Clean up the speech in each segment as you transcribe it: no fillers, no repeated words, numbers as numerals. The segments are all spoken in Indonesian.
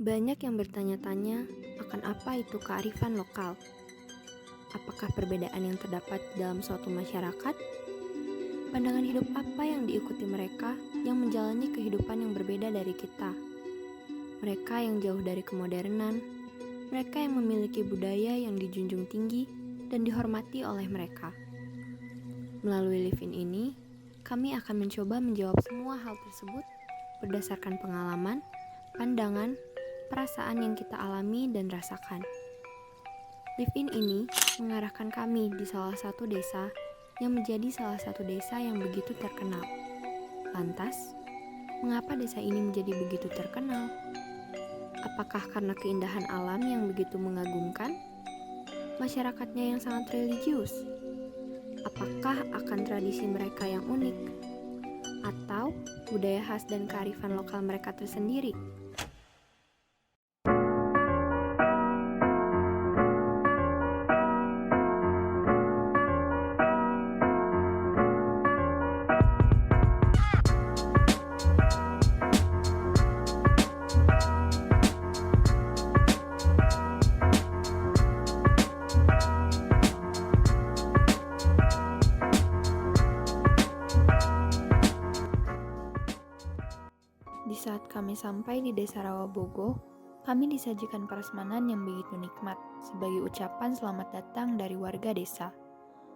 Banyak yang bertanya-tanya akan apa itu kearifan lokal. Apakah perbedaan yang terdapat dalam suatu masyarakat? Pandangan hidup apa yang diikuti mereka yang menjalani kehidupan yang berbeda dari kita? Mereka yang jauh dari kemodernan, mereka yang memiliki budaya yang dijunjung tinggi dan dihormati oleh mereka. Melalui Live In ini, kami akan mencoba menjawab semua hal tersebut berdasarkan pengalaman, pandangan, perasaan yang kita alami dan rasakan. Live In ini mengarahkan kami di salah satu desa yang menjadi salah satu desa yang begitu terkenal. Lantas, mengapa desa ini menjadi begitu terkenal? Apakah karena keindahan alam yang begitu mengagumkan? Masyarakatnya yang sangat religius? Apakah akan tradisi mereka yang unik? Atau budaya khas dan kearifan lokal mereka tersendiri? Di saat kami sampai di Desa Rawabogo, kami disajikan prasmanan yang begitu nikmat sebagai ucapan selamat datang dari warga desa.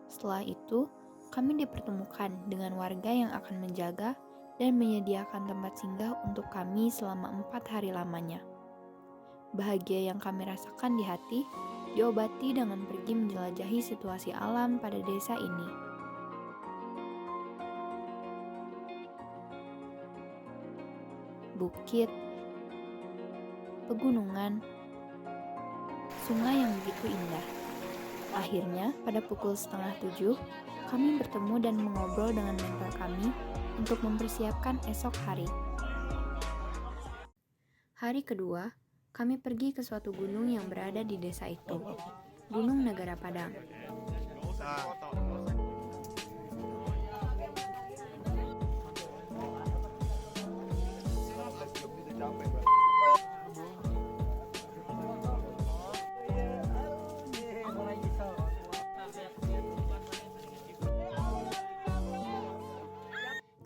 Setelah itu, kami dipertemukan dengan warga yang akan menjaga dan menyediakan tempat singgah untuk kami selama 4 hari lamanya. Bahagia yang kami rasakan di hati diobati dengan pergi menjelajahi situasi alam pada desa ini. Bukit, pegunungan, sungai yang begitu indah. Akhirnya, pada pukul 6:30, kami bertemu dan mengobrol dengan mentor kami untuk mempersiapkan esok hari. Hari kedua, kami pergi ke suatu gunung yang berada di desa itu, Gunung Negara Padang.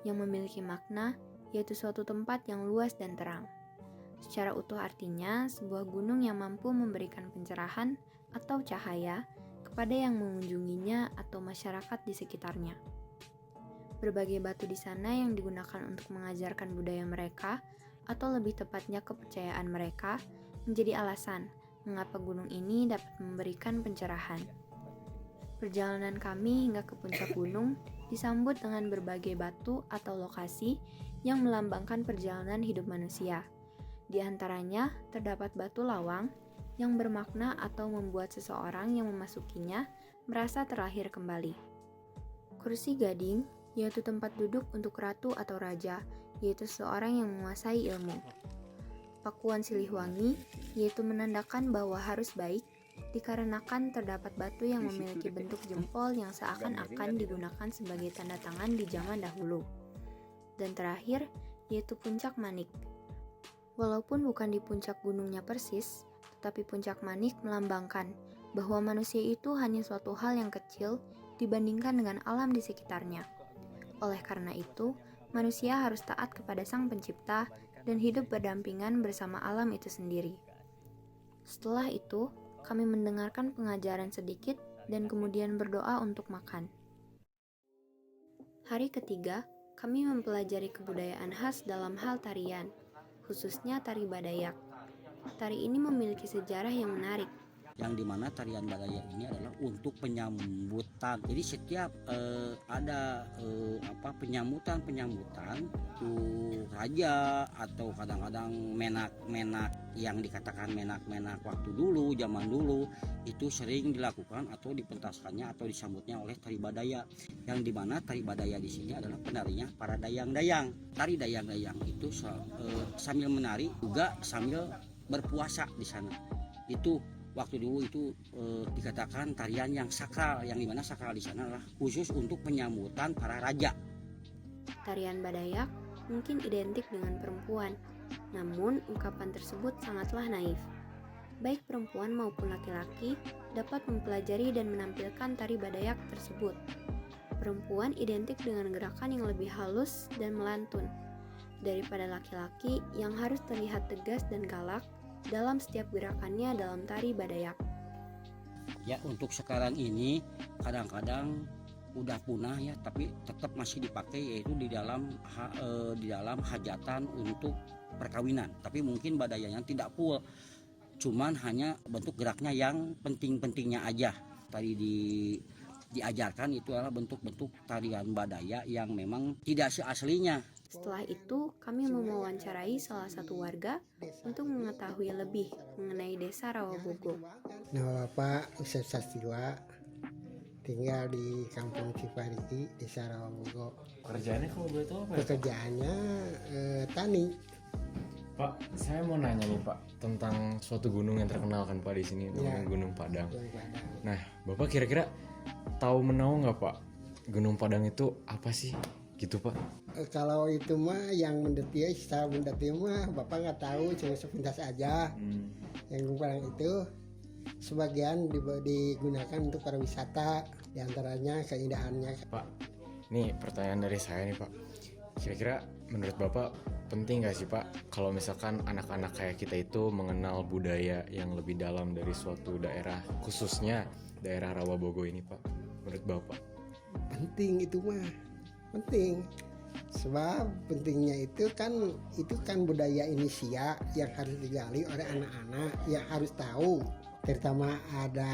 Yang memiliki makna, yaitu suatu tempat yang luas dan terang. Secara utuh artinya, sebuah gunung yang mampu memberikan pencerahan atau cahaya kepada yang mengunjunginya atau masyarakat di sekitarnya. Berbagai batu di sana yang digunakan untuk mengajarkan budaya mereka, atau lebih tepatnya kepercayaan mereka, menjadi alasan mengapa gunung ini dapat memberikan pencerahan. Perjalanan kami hingga ke puncak gunung disambut dengan berbagai batu atau lokasi yang melambangkan perjalanan hidup manusia. Di antaranya terdapat batu lawang yang bermakna atau membuat seseorang yang memasukinya merasa terlahir kembali. Kursi gading, yaitu tempat duduk untuk ratu atau raja, yaitu seseorang yang menguasai ilmu. Pakuan Siliwangi, yaitu menandakan bahwa harus baik, dikarenakan terdapat batu yang memiliki bentuk jempol yang seakan-akan digunakan sebagai tanda tangan di zaman dahulu. Dan terakhir, yaitu Puncak Manik. Walaupun bukan di puncak gunungnya persis, tetapi Puncak Manik melambangkan bahwa manusia itu hanya suatu hal yang kecil dibandingkan dengan alam di sekitarnya. Oleh karena itu, manusia harus taat kepada Sang Pencipta dan hidup berdampingan bersama alam itu sendiri. Setelah itu, kami mendengarkan pengajaran sedikit dan kemudian berdoa untuk makan. Hari ketiga, kami mempelajari kebudayaan khas dalam hal tarian, khususnya tari Badayak. Tari ini memiliki sejarah yang menarik. Yang dimana tarian Badayak ini adalah untuk penyambutan. Jadi setiap ada penyambutan tuh raja atau kadang-kadang menak yang dikatakan menak waktu dulu, zaman dulu itu sering dilakukan atau dipentaskannya atau disambutnya oleh tari Badayak. Yang dimana tari Badayak di sini adalah penarinya para dayang-dayang. Tari dayang-dayang itu sambil menari juga sambil berpuasa di sana. Itu waktu dulu itu dikatakan tarian yang sakral, yang dimana sakral di sana adalah khusus untuk penyambutan para raja. Tarian Badayak mungkin identik dengan perempuan, Namun, ungkapan tersebut sangatlah naif. Baik perempuan maupun laki-laki dapat mempelajari dan menampilkan tari Badayak tersebut. Perempuan identik dengan gerakan yang lebih halus dan melantun daripada laki-laki yang harus terlihat tegas dan galak dalam setiap gerakannya dalam tari Badayak. Ya, untuk sekarang ini kadang-kadang udah punah ya, tapi tetap masih dipakai, yaitu di dalam hajatan untuk perkawinan. Tapi mungkin badayanya tidak full, cuman hanya bentuk geraknya yang penting-pentingnya aja. Tadi diajarkan itu adalah bentuk-bentuk tarian Badaya yang memang tidak seaslinya. Setelah itu, kami mewawancarai salah satu warga untuk mengetahui lebih mengenai desa Rawabogo. Nama Bapak Ustaz Sastiwa, tinggal di Kampung Cipariki, Desa Rawabogo. Kerjaannya kalau boleh tahu apa ya? Pekerjaannya tani. Pak, saya mau nanya nih Pak tentang suatu gunung yang terkenal kan Pak di sini, namanya Gunung Padang. Nah, Bapak kira-kira tahu menahu nggak Pak, Gunung Padang itu apa sih? Gitu Pak. Kalau itu mah yang mendetil, secara mendetil mah Bapak nggak tahu, cuma sepintas aja. Yang Gunung Padang itu sebagian digunakan untuk pariwisata, diantaranya keindahannya. Pak, nih pertanyaan dari saya nih Pak. Kira-kira menurut Bapak penting gak sih Pak kalau misalkan anak-anak kayak kita itu mengenal budaya yang lebih dalam dari suatu daerah, khususnya daerah Rawabogo ini Pak, menurut Bapak? Penting itu mah, penting. Sebab pentingnya itu kan budaya Indonesia yang harus digali oleh anak-anak, yang harus tahu. Terutama ada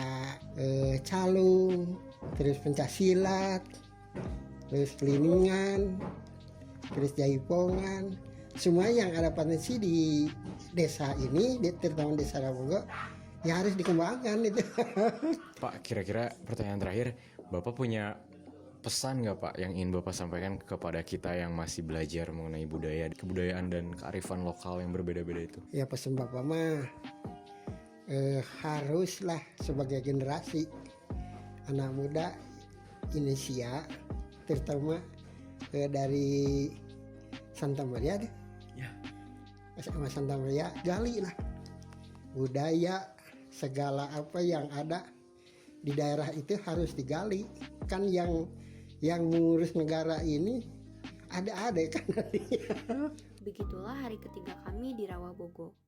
calung, terus pencaksilat, terus keliningan, terus jaipongan. Semua yang ada potensi di desa ini, terutama desa Rawabogo, ya harus dikembangkan itu. Pak, kira-kira pertanyaan terakhir, Bapak punya pesan nggak Pak yang ingin Bapak sampaikan kepada kita yang masih belajar mengenai budaya, kebudayaan dan kearifan lokal yang berbeda-beda itu? Ya pesan Bapak mah haruslah sebagai generasi anak muda Indonesia, terutama dari Santa Maria deh. Ya. Sama Santa Maria, gali lah budaya, segala apa yang ada di daerah itu harus digali. Kan yang mengurus negara ini ada kan. Begitulah hari ketiga kami di Rawabogo.